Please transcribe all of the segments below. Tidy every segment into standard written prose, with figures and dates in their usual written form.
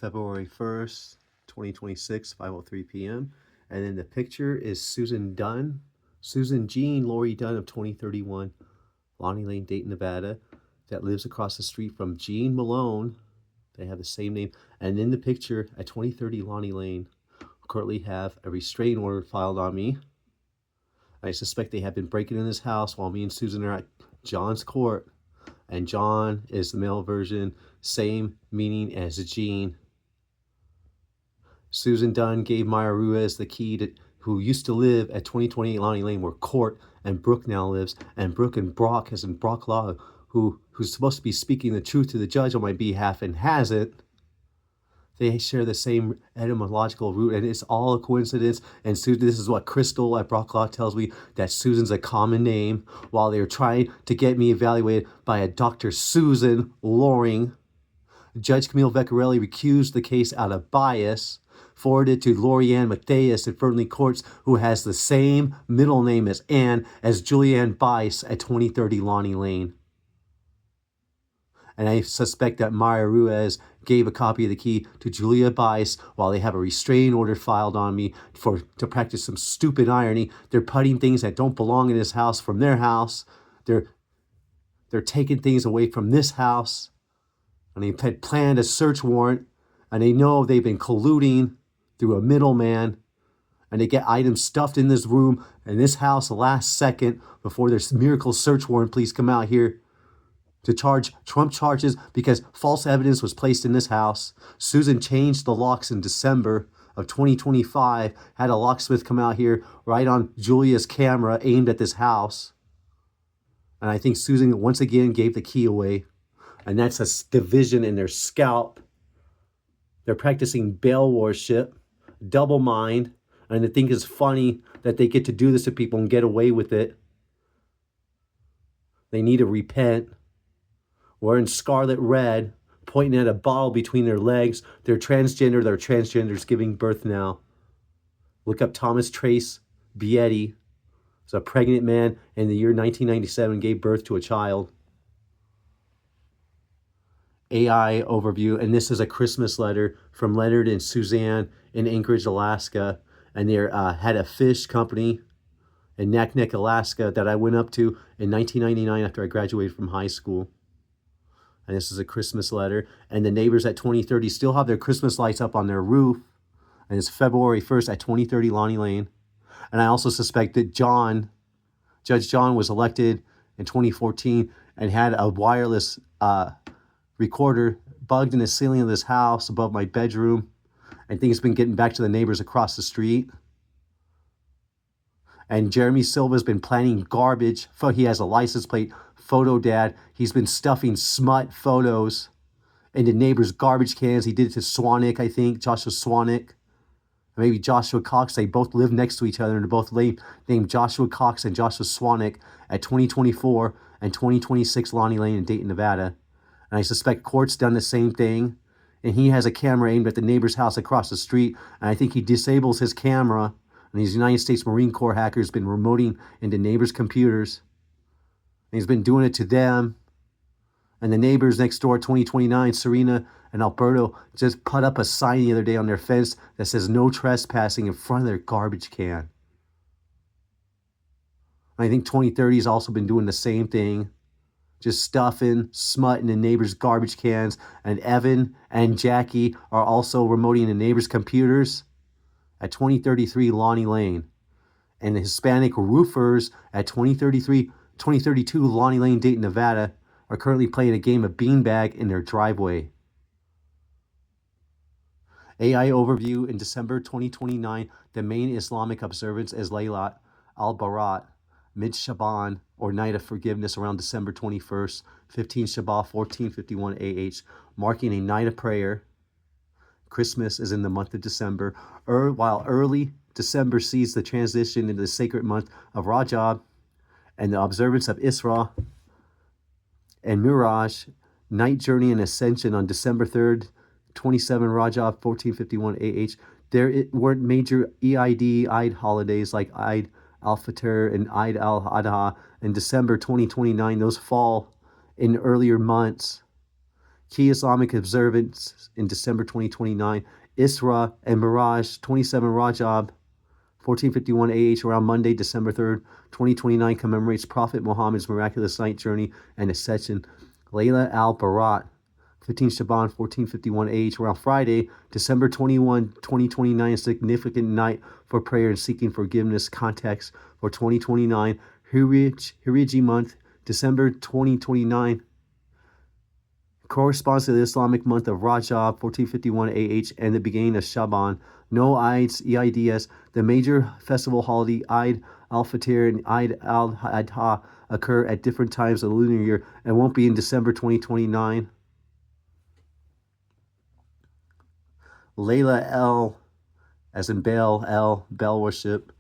February 1st, 2026, 5:03 p.m. And then the picture is Susan Jean Lori Dunn of 2031, Lonnie Lane, Dayton, Nevada, that lives across the street from Jean Malone. They have the same name. And in the picture at 2030 Lonnie Lane, currently have a restraining order filed on me. I suspect they have been breaking in this house while me and Susan are at John's court. And John is the male version, same meaning as Jean. Susan Dunn gave Maya Ruiz the key who used to live at 2028 Lonnie Lane, where Court and Brooke now lives, and Brooke and Brock, as in Brock Law, who's supposed to be speaking the truth to the judge on my behalf and hasn't. They share the same etymological root, and it's all a coincidence. And this is what Crystal at Brock Law tells me, that Susan's a common name, while they're trying to get me evaluated by a Dr. Susan Loring. Judge Camille Vecchiarelli recused the case out of bias, forwarded to Lorianne Mateus at Fernley Courts, who has the same middle name as Anne as Julianne Bice at 2030 Lonnie Lane. And I suspect that Maya Ruiz gave a copy of the key to Julia Bice while they have a restraining order filed on me to practice some stupid irony. They're putting things that don't belong in this house from their house. They're taking things away from this house. And they had planned a search warrant, and they know they've been colluding through a middleman, and they get items stuffed in this room and this house the last second before their miracle search warrant please come out here to charge Trump charges because false evidence was placed in this house. Susan changed the locks in December of 2025, had a locksmith come out here right on Julia's camera aimed at this house. And I think Susan once again gave the key away. And that's a division in their scalp. They're practicing Baal worship, double mind, and I think it's funny that they get to do this to people and get away with it. They need to repent. Wearing scarlet red, pointing at a bottle between their legs. They're transgender. They're transgenders giving birth now. Look up Thomas Trace Bietti. He's a pregnant man in the year 1997, gave birth to a child. AI overview, and this is a Christmas letter from Leonard and Suzanne in Anchorage, Alaska. And they had a fish company in Naknek, Alaska that I went up to in 1999 after I graduated from high school. And this is a Christmas letter. And the neighbors at 2030 still have their Christmas lights up on their roof. And it's February 1st at 2030 Lonnie Lane. And I also suspect that Judge John was elected in 2014 and had a wireless recorder bugged in the ceiling of this house above my bedroom. And things have been getting back to the neighbors across the street. And Jeremy Silva's been planting garbage. He has a license plate, Photo Dad. He's been stuffing smut photos into neighbors' garbage cans. He did it to Swanick, I think, Joshua Swanick. Maybe Joshua Cox. They both live next to each other, and they're both named Joshua Cox and Joshua Swanick at 2024 and 2026 Lonnie Lane in Dayton, Nevada. And I suspect Court's done the same thing. And he has a camera aimed at the neighbor's house across the street. And I think he disables his camera. And these United States Marine Corps hackers been remoting into neighbors' computers. And he's been doing it to them. And the neighbors next door, 2029, Serena and Alberto, just put up a sign the other day on their fence that says no trespassing in front of their garbage can. I think 2030 has also been doing the same thing. Just stuffing, smutting in neighbors' garbage cans. And Evan and Jackie are also remoting in neighbors' computers at 2033 Lonnie Lane. And the Hispanic roofers at 2032 Lonnie Lane, Dayton, Nevada, are currently playing a game of beanbag in their driveway. AI overview in December 2029, the main Islamic observance is Laylat al-Barat, Mid-Shaban, or Night of Forgiveness, around December 21st, 15 Shabbat, 1451 AH, marking a night of prayer. Christmas is in the month of December, while early December sees the transition into the sacred month of Rajab and the observance of Isra and Miraj, night journey and ascension on December 3rd, 27 Rajab, 1451 AH. There weren't major Eid holidays like Eid al-Fitr and Eid al-Adha in December 2029. Those fall in earlier months. Key Islamic observance in December 2029. Isra and Miraj 27 Rajab 1451 AH around Monday, December 3rd, 2029 commemorates Prophet Muhammad's miraculous night journey and ascension. Layla al-Barat 15 Shaban 1451 AH around Friday, December 21, 2029, significant night for prayer and seeking forgiveness. Context for 2029 Hijri month, December 2029 corresponds to the Islamic month of Rajab 1451 AH and the beginning of Shaban. No Eids, EIDS, the major festival holiday Eid al-Fitr and Eid al-Adha occur at different times of the lunar year and won't be in December 2029. Layla El, as in Baal worship,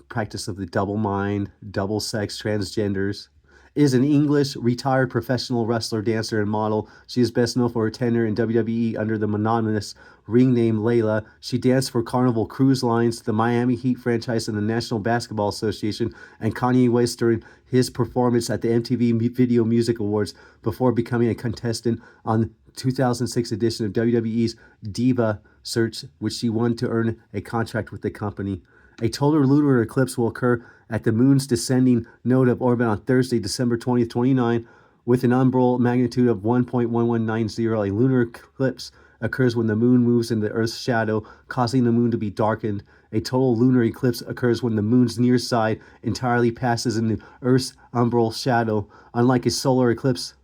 practice of the double mind, double sex, transgenders, is an English retired professional wrestler, dancer, and model. She is best known for her tenure in WWE under the monotonous ring name Layla. She danced for Carnival Cruise Lines, the Miami Heat franchise, and the National Basketball Association, and Kanye West during his performance at the MTV Video Music Awards before becoming a contestant on 2006 edition of WWE's Diva Search, which she won to earn a contract with the company. A total lunar eclipse will occur at the moon's descending node of orbit on Thursday, December 20th, 29, with an umbral magnitude of 1.1190. A lunar eclipse occurs when the moon moves in the Earth's shadow, causing the moon to be darkened. A total lunar eclipse occurs when the moon's near side entirely passes into Earth's umbral shadow. Unlike a solar eclipse,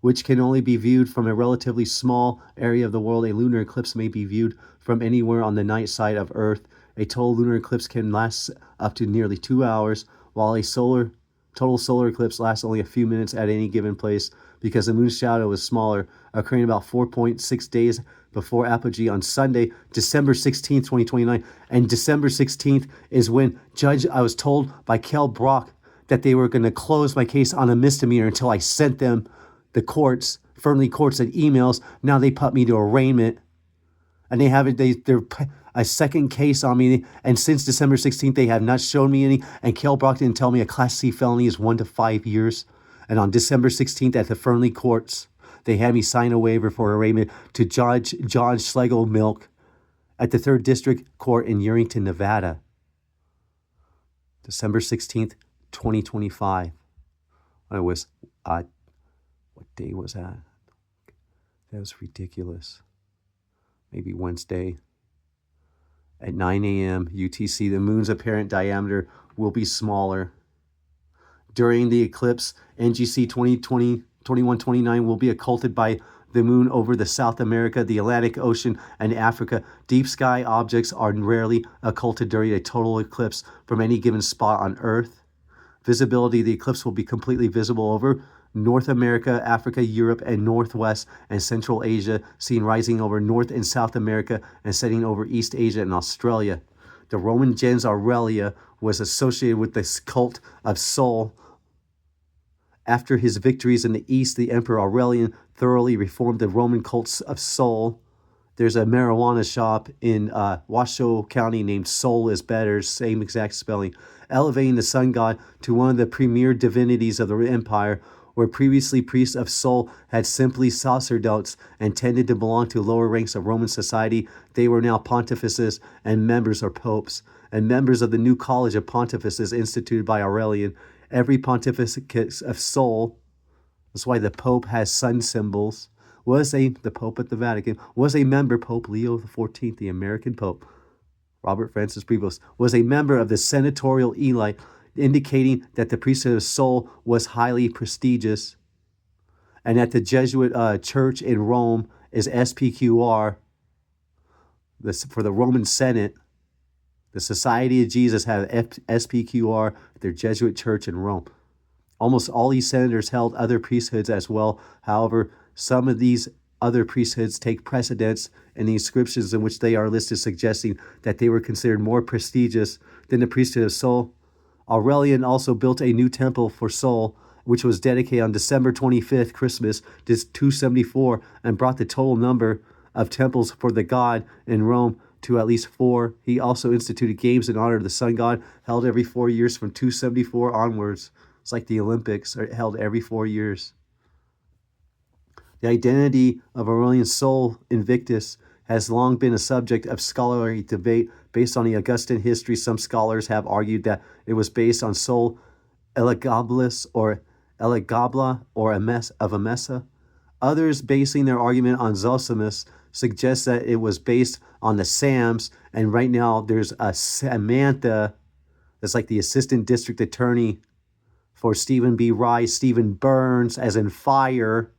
which can only be viewed from a relatively small area of the world, a lunar eclipse may be viewed from anywhere on the night side of Earth. A total lunar eclipse can last up to nearly 2 hours, while a total solar eclipse lasts only a few minutes at any given place because the moon's shadow is smaller, occurring about 4.6 days before apogee on Sunday, December 16th, 2029. And December 16th is when I was told by Kel Brock that they were going to close my case on a misdemeanor until I sent them the courts, Fernley courts, and emails. Now they put me to arraignment, and they have it. They're a second case on me, and since December 16th, they have not shown me any. And Kel Brock didn't tell me a Class C felony is 1 to 5 years. And on December 16th at the Fernley courts, they had me sign a waiver for arraignment to Judge John Schlegel Milk at the 3rd District Court in Urrington, Nevada. December 16th, 2025. It was what day was that? That was ridiculous. Maybe Wednesday. At 9 a.m. UTC, the moon's apparent diameter will be smaller. During the eclipse, NGC 2129 will be occulted by the moon over the South America, the Atlantic Ocean, and Africa. Deep sky objects are rarely occulted during a total eclipse from any given spot on Earth. Visibility of the eclipse will be completely visible over North America, Africa, Europe, and Northwest and Central Asia, seen rising over North and South America and setting over East Asia and Australia. The Roman gens Aurelia was associated with the cult of Sol. After his victories in the East, the Emperor Aurelian thoroughly reformed the Roman cults of Sol. There's a marijuana shop in Washoe County named Soul is Better, same exact spelling, elevating the sun god to one of the premier divinities of the empire. Where previously priests of Sol had simply sacerdotes and tended to belong to lower ranks of Roman society, they were now pontifices and members or popes, and members of the new college of pontifices instituted by Aurelian. Every pontificate of Sol, that's why the Pope has sun symbols, the Pope at the Vatican, was a member. Pope Leo XIV, the American Pope, Robert Francis Prevost, was a member of the senatorial elite, indicating that the priesthood of Sol was highly prestigious, and that the Jesuit church in Rome is SPQR. For the Roman Senate, the Society of Jesus had SPQR, their Jesuit church in Rome. Almost all these senators held other priesthoods as well. However, some of these other priesthoods take precedence in the inscriptions in which they are listed, suggesting that they were considered more prestigious than the priesthood of Sol. Aurelian also built a new temple for Sol, which was dedicated on December 25th, Christmas, 274, and brought the total number of temples for the god in Rome to at least 4. He also instituted games in honor of the sun god, held every 4 years from 274 onwards. It's like the Olympics are held every 4 years. The identity of Aurelian Sol Invictus has long been a subject of scholarly debate. Based on the Augustan history, some scholars have argued that it was based on Sol Elegabilis or Elegabla or of Emesa. Others, basing their argument on Zosimus, suggest that it was based on the Sams, and right now there's a Samantha that's like the assistant district attorney for Stephen B. Rice, Stephen Burns, as in fire,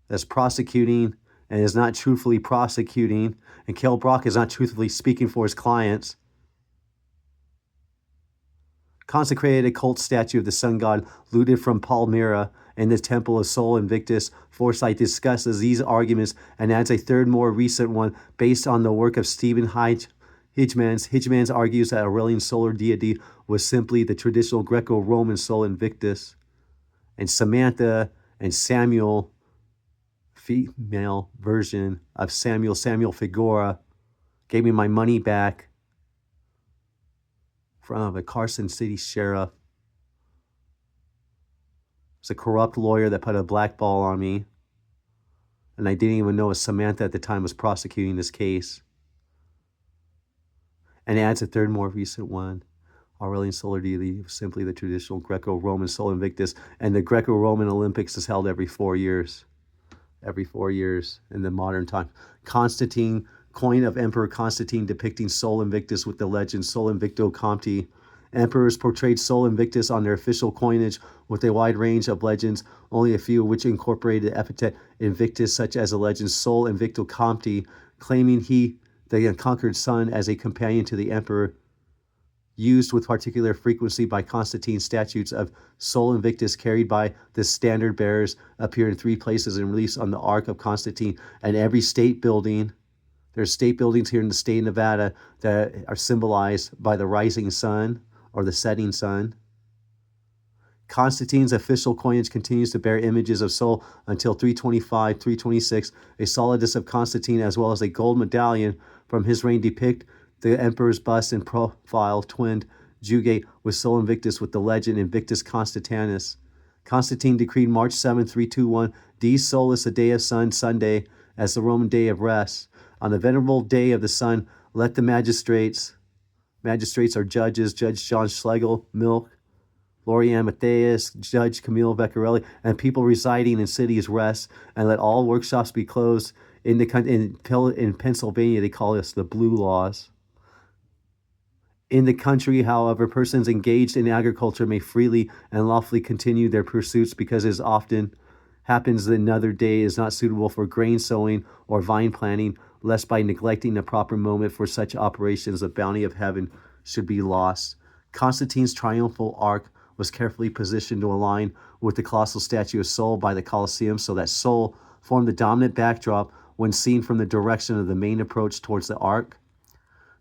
that's prosecuting and is not truthfully prosecuting, and Kel Brock is not truthfully speaking for his clients. Consecrated a cult statue of the sun god looted from Palmyra in the temple of Sol Invictus. Forsyth discusses these arguments and adds a third, more recent one based on the work of Stephen Hijmans. Hijmans argues that Aurelian solar deity was simply the traditional Greco-Roman Sol Invictus, and Samantha and Samuel, female version of Samuel Figura, gave me my money back from a Carson City sheriff. It's a corrupt lawyer that put a blackball on me, and I didn't even know a Samantha at the time was prosecuting this case. And it adds a third, more recent one. Aurelian solar deity was simply the traditional Greco-Roman Sol Invictus, and the Greco-Roman Olympics is held every 4 years. Every 4 years in the modern time. Constantine, coin of Emperor Constantine depicting Sol Invictus with the legend Sol Invicto Compti. Emperors portrayed Sol Invictus on their official coinage with a wide range of legends, only a few of which incorporated the epithet Invictus, such as the legend Sol Invicto Compti, claiming he, the unconquered sun, as a companion to the emperor, used with particular frequency by Constantine. Statues of Sol Invictus carried by the standard bearers appear in 3 places and released on the Ark of Constantine and every state building. There's state buildings here in the state of Nevada that are symbolized by the rising sun or the setting sun. Constantine's official coinage continues to bear images of Sol until 325, 326. A solidus of Constantine as well as a gold medallion from his reign depict the emperor's bust and profile twinned jugate with Sol Invictus with the legend Invictus Constantinus. Constantine decreed March 7, 321, Dies Solis, a day of sun, Sunday, as the Roman day of rest. On the venerable day of the sun, let the magistrates are judges, Judge John Schlegel, Milk, Müllerian Matthias, Judge Camille Beccarelli, and people residing in cities rest, and let all workshops be closed. In Pennsylvania, they call us the Blue Laws. In the country, however, persons engaged in agriculture may freely and lawfully continue their pursuits because it often happens that another day is not suitable for grain sowing or vine planting, lest by neglecting the proper moment for such operations, the bounty of heaven should be lost. Constantine's triumphal arch was carefully positioned to align with the colossal statue of Sol by the Colosseum so that Sol formed the dominant backdrop when seen from the direction of the main approach towards the ark.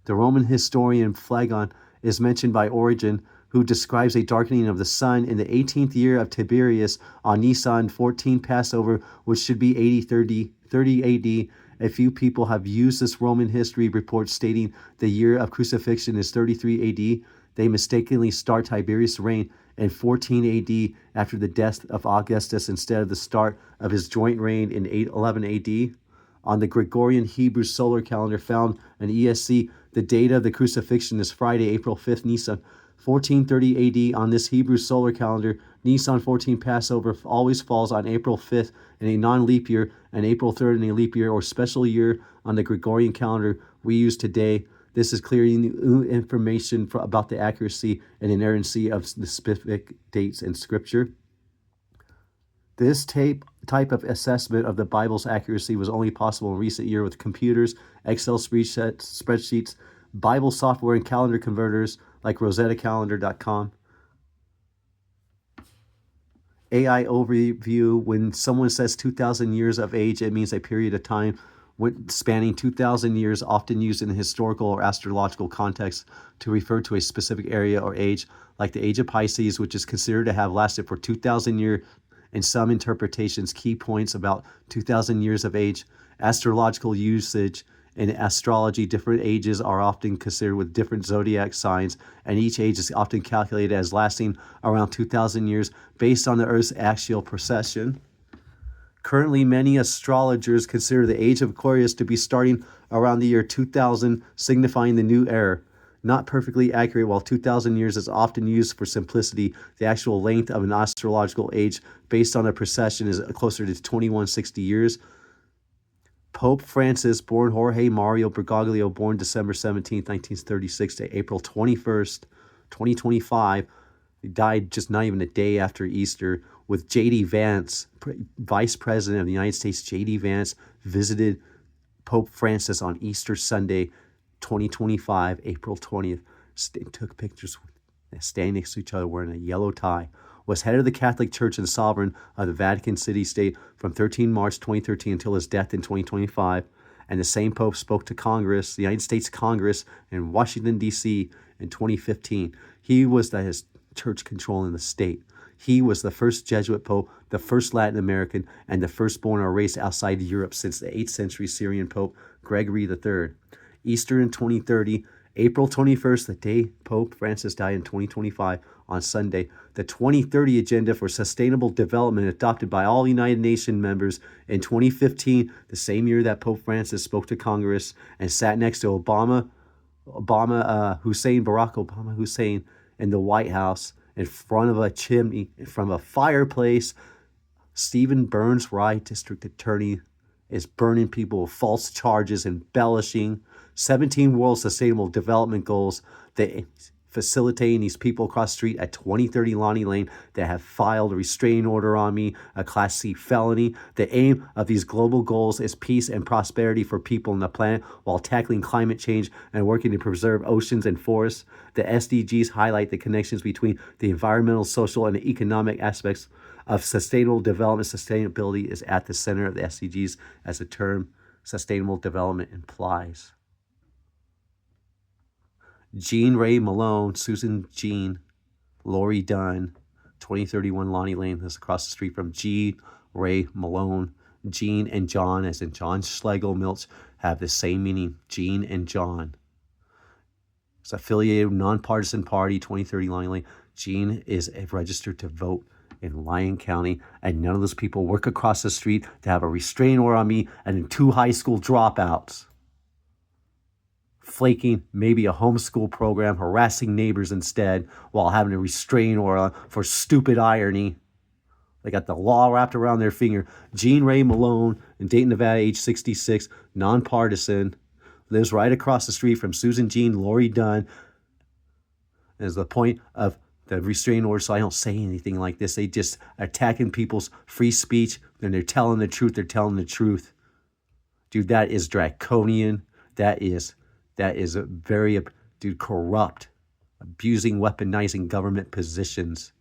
The Roman historian Phlegon is mentioned by Origen, who describes a darkening of the sun in the 18th year of Tiberius on Nisan 14 Passover, which should be 30 AD. A few people have used this Roman history report stating the year of crucifixion is 33 AD. They mistakenly start Tiberius' reign in 14 AD after the death of Augustus instead of the start of his joint reign in 11 AD. On the Gregorian Hebrew solar calendar found in ESC, the date of the crucifixion is Friday, April 5th, Nisan 1430 AD. On this Hebrew solar calendar, Nisan 14 Passover always falls on April 5th in a non-leap year and April 3rd in a leap year or special year on the Gregorian calendar we use today. This is clear information about the accuracy and inerrancy of the specific dates in Scripture. This type of assessment of the Bible's accuracy was only possible in recent years with computers, Excel spreadsheets, Bible software, and calendar converters like rosettacalendar.com. AI overview: when someone says 2,000 years of age, it means a period of time spanning 2,000 years, often used in a historical or astrological context to refer to a specific area or age, like the age of Pisces, which is considered to have lasted for 2,000 years. In some interpretations, key points about 2,000 years of age. Astrological usage In astrology, different ages are often considered with different zodiac signs, and each age is often calculated as lasting around 2,000 years based on the Earth's axial precession. Currently, many astrologers consider the age of Aquarius to be starting around the year 2000, signifying the new era. Not perfectly accurate, while 2,000 years is often used for simplicity, the actual length of an astrological age based on a precession is closer to 2160 years. Pope Francis, born Jorge Mario Bergoglio, born December 17, 1936 to April 21st, 2025. He died just not even a day after Easter. With J.D. Vance, Vice President of the United States, J.D. Vance visited Pope Francis on Easter Sunday, 2025, April 20th. Took pictures standing next to each other wearing a yellow tie. Was head of the Catholic Church and sovereign of the Vatican City State from 13 March 2013 until his death in 2025. And the same Pope spoke to Congress, the United States Congress in Washington, D.C. in 2015. He was the church controlling the state. He was the first Jesuit Pope, the first Latin American, and the first born or raised outside Europe since the 8th century Syrian Pope Gregory III. Easter in 2030, April 21st, the day Pope Francis died in 2025 on Sunday. The 2030 Agenda for Sustainable Development adopted by all United Nations members in 2015, the same year that Pope Francis spoke to Congress and sat next to Barack Obama Hussein in the White House in front of a chimney, from a fireplace. Stephen Burns, Wright, District Attorney, is burning people with false charges, embellishing 17 World Sustainable Development Goals that facilitating these people across the street at 2030 Lonnie Lane that have filed a restraining order on me, a Class C felony. The aim of these global goals is peace and prosperity for people on the planet while tackling climate change and working to preserve oceans and forests. The SDGs highlight the connections between the environmental, social, and economic aspects of sustainable development. Sustainability is at the center of the SDGs, as the term sustainable development implies. Jean Ray Malone, Susan Jean, Lori Dunn, 2031 Lonnie Lane. That's across the street from Jean Ray Malone. Jean and John, as in John Schlegel Milch, have the same meaning. Jean and John. It's affiliated nonpartisan party, 2030 Lonnie Lane. Jean is registered to vote in Lyon County, and none of those people work across the street to have a restraining order on me and 2 high school dropouts. Flaking maybe a homeschool program, harassing neighbors instead, while having a restraining order for stupid irony. They got the law wrapped around their finger. Jean Ray Malone in Dayton, Nevada, age 66, nonpartisan, lives right across the street from Susan Jean Lori Dunn. Is the point of the restraining order, so I don't say anything like this. They just attacking people's free speech, and they're telling the truth. They're telling the truth. Dude, that is draconian. That is a very, corrupt, abusing, weaponizing government positions.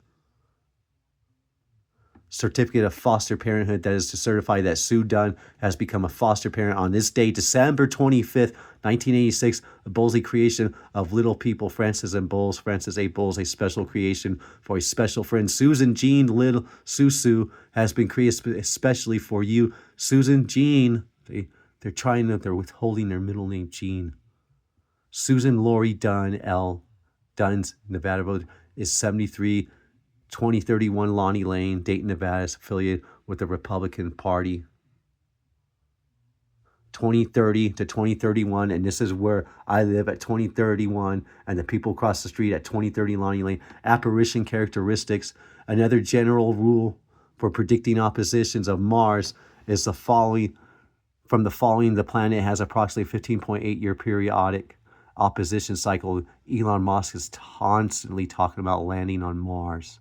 Certificate of foster parenthood, that is to certify that Sue Dunn has become a foster parent on this day, December 25th, 1986, a Bowlesy creation of Little People, Francis and Bowles, Francis A. Bowles, a special creation for a special friend. Susan Jean Little Susu has been created especially for you. Susan Jean, they're withholding their middle name, Jean. Susan Lori Dunn, L. Dunn's Nevada Road, is 73, 2031 Lonnie Lane, Dayton, Nevada, is affiliated with the Republican Party. 2030 to 2031, and this is where I live at 2031, and the people across the street at 2030 Lonnie Lane. Apparition characteristics. Another general rule for predicting oppositions of Mars is the following. From the following, the planet has approximately 15.8 year periodic opposition cycle. Elon Musk is constantly talking about landing on Mars.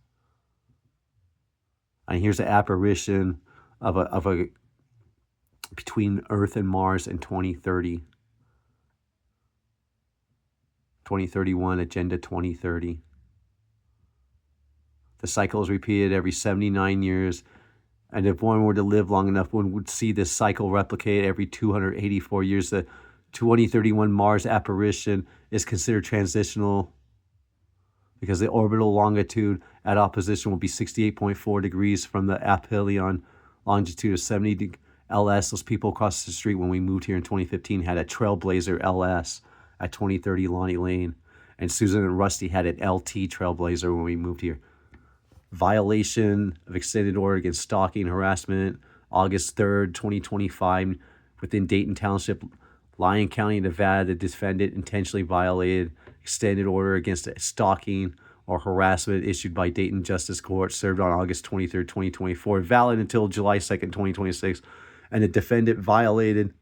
And here's the apparition of a between Earth and Mars in 2030. 2031, Agenda 2030. The cycle is repeated every 79 years. And if one were to live long enough, one would see this cycle replicate every 284 years. The 2031 Mars apparition is considered transitional because the orbital longitude at opposition will be 68.4 degrees from the aphelion longitude of 70 LS, those people across the street when we moved here in 2015 had a Trailblazer LS at 2030 Lonnie Lane. And Susan and Rusty had an LT Trailblazer when we moved here. Violation of extended order against stalking, harassment, August 3rd, 2025, within Dayton Township, Lyon County, Nevada. The defendant intentionally violated extended order against stalking or harassment issued by Dayton Justice Court, served on August 23rd, 2024, valid until July 2nd, 2026. And the defendant violated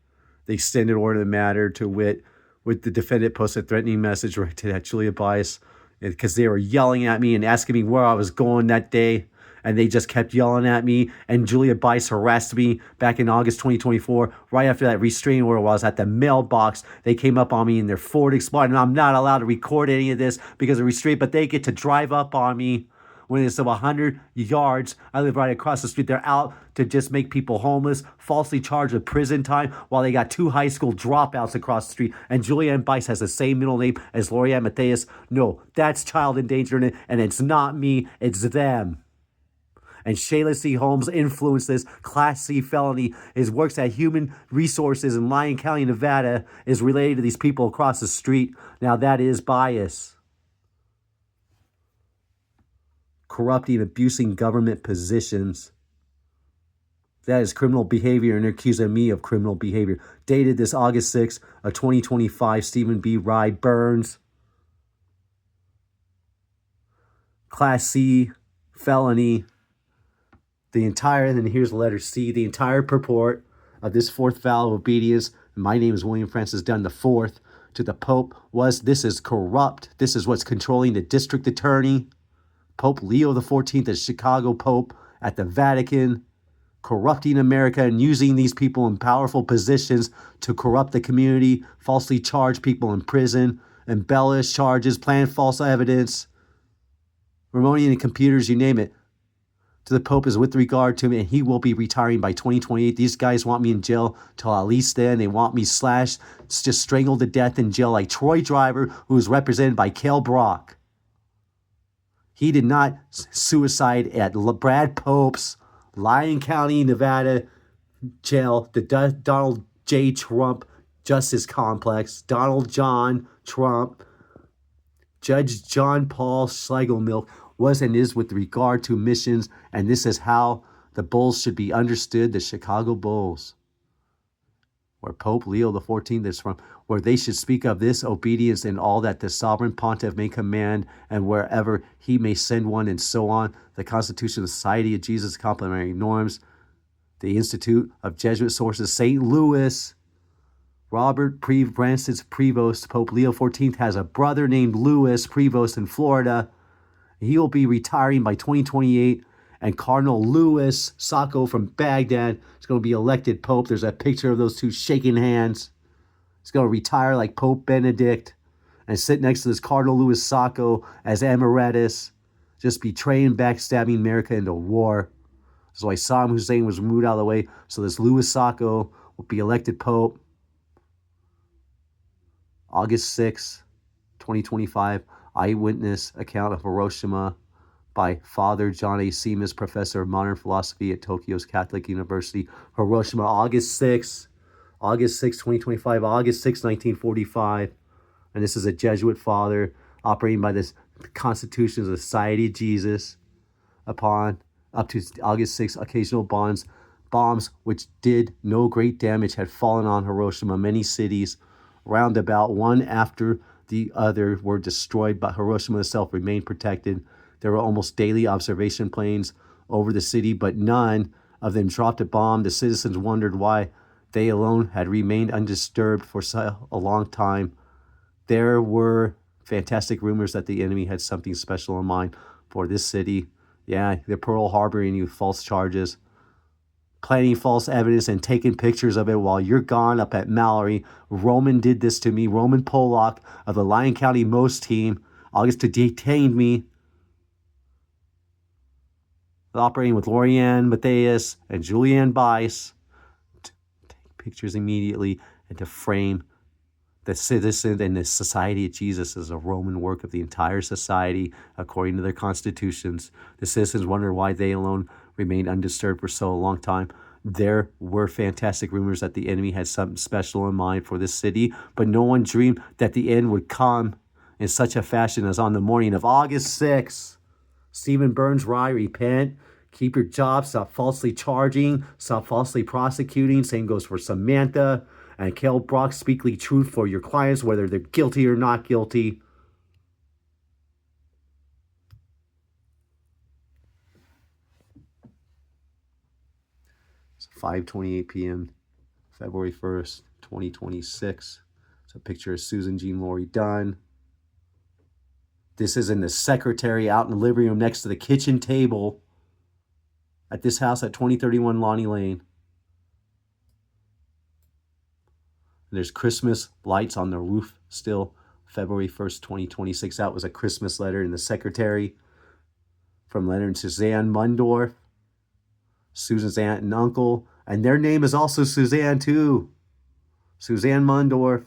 the extended order of the matter, to wit, with the defendant posted a threatening message right to that Julia Bias, because they were yelling at me and asking me where I was going that day. And they just kept yelling at me. And Julia Bice harassed me back in August 2024, right after that restraining order while I was at the mailbox. They came up on me in their Ford Explorer, and I'm not allowed to record any of this because of restraint, but they get to drive up on me when it's 100 yards. I live right across the street. They're out to just make people homeless, falsely charged with prison time, while they got 2 high school dropouts across the street. And Julianne Bice has the same middle name as Lorianne Mateus. No, that's child endangerment, and it's not me, it's them. And Shayla C. Holmes influenced this Class C felony. His works at Human Resources in Lyon County, Nevada, is related to these people across the street. Now that is bias. Corrupting, abusing government positions. That is criminal behavior, and they're accusing me of criminal behavior. Dated this August 6th of 2025, Stephen B. Rye Burns. Class C felony. And here's letter C, the entire purport of this fourth vow of obedience, my name is William Francis Dunn the Fourth, to the Pope was, this is corrupt. This is what's controlling the district attorney, Pope Leo the 14th, the Chicago Pope at the Vatican, corrupting America and using these people in powerful positions to corrupt the community, falsely charge people in prison, embellish charges, plant false evidence, remoting in computers, you name it. To the Pope is with regard to me, and he will be retiring by 2028. These guys want me in jail till at least then. They want me slashed, just strangled to death in jail, like Troy Driver, who was represented by Cale Brock. He did not suicide at Brad Pope's Lyon County, Nevada jail, the Donald J. Trump Justice Complex, Donald John Trump, Judge John Paul Schlegelmilk, was and is with regard to missions, and this is how the Bulls should be understood, the Chicago Bulls, where Pope Leo the 14th is from, where they should speak of this obedience in all that the sovereign pontiff may command, and wherever he may send one, and so on. The Constitution of the Society of Jesus Complementary Norms, the Institute of Jesuit Sources, St. Louis, Robert Francis Prevost. Pope Leo XIV has a brother named Louis Prevost in Florida. He will be retiring by 2028, and Cardinal Louis Sacco from Baghdad is going to be elected Pope. There's a picture of those two shaking hands. He's going to retire like Pope Benedict and sit next to this Cardinal Louis Sacco as emeritus, just betraying, backstabbing America into war. That's why Saddam Hussein was removed out of the way, so this Louis Sacco will be elected Pope. August 6, 2025. Eyewitness account of Hiroshima by Father John A. Seamus, professor of modern philosophy at Tokyo's Catholic University. Hiroshima, August 6, 2025, August 6, 1945. And this is a Jesuit father operating by this Constitution of the Society of Jesus upon up to August 6, occasional bombs which did no great damage had fallen on Hiroshima. Many cities round about one after the other were destroyed, but Hiroshima itself remained protected. There were almost daily observation planes over the city, but none of them dropped a bomb. The citizens wondered why they alone had remained undisturbed for so a long time. There were fantastic rumors that the enemy had something special in mind for this city. Yeah, they're Pearl Harboring you, false charges, planting false evidence and taking pictures of it while you're gone up at Mallory. Roman did this to me. Roman Pollock of the Lyon County Most team, August, detained me. Operating with Lorianne Mateus and Julianne Bice to take pictures immediately and to frame the citizen and the Society of Jesus as a Roman work of the entire society according to their constitutions. The citizens wondered why they alone remained undisturbed for so long time. There were fantastic rumors that the enemy had something special in mind for this city, but no one dreamed that the end would come in such a fashion as on the morning of August 6th. Stephen Burns, repent, keep your job, stop falsely charging, stop falsely prosecuting. Same goes for Samantha and Kel Brock. Speak the truth for your clients, whether they're guilty or not guilty. It's 5:28 p.m. February 1st, 2026. It's a picture of Susan Jean Laurie Dunn. This is in the secretary out in the living room next to the kitchen table at this house at 2031 Lonnie Lane. And there's Christmas lights on the roof still. February 1st, 2026. That was a Christmas letter in the secretary from Leonard and Suzanne Mundorf, Susan's aunt and uncle. And their name is also Suzanne too. Suzanne Mundorf.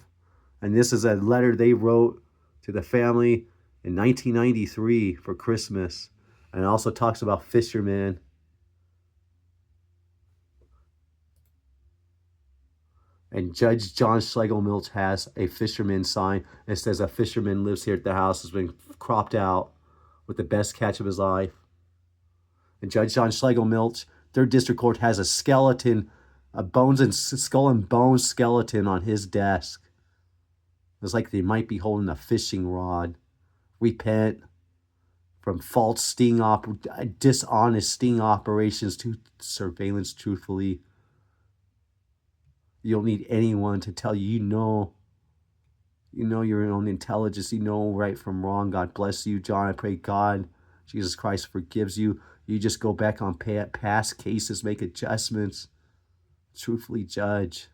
And this is a letter they wrote to the family in 1993 for Christmas. And it also talks about fishermen. And Judge John Schlegelmilch has a fisherman sign. It says a fisherman lives here at the house, has been cropped out with the best catch of his life. And Judge John Schlegelmilch, 3rd District Court, has a skeleton, a skull and bones skeleton on his desk. It's like they might be holding a fishing rod. Repent from false dishonest sting operations to surveillance truthfully. You don't need anyone to tell you, you know your own intelligence. You know right from wrong. God bless you, John. I pray God, Jesus Christ, forgives you. You just go back on past cases, make adjustments, truthfully judge.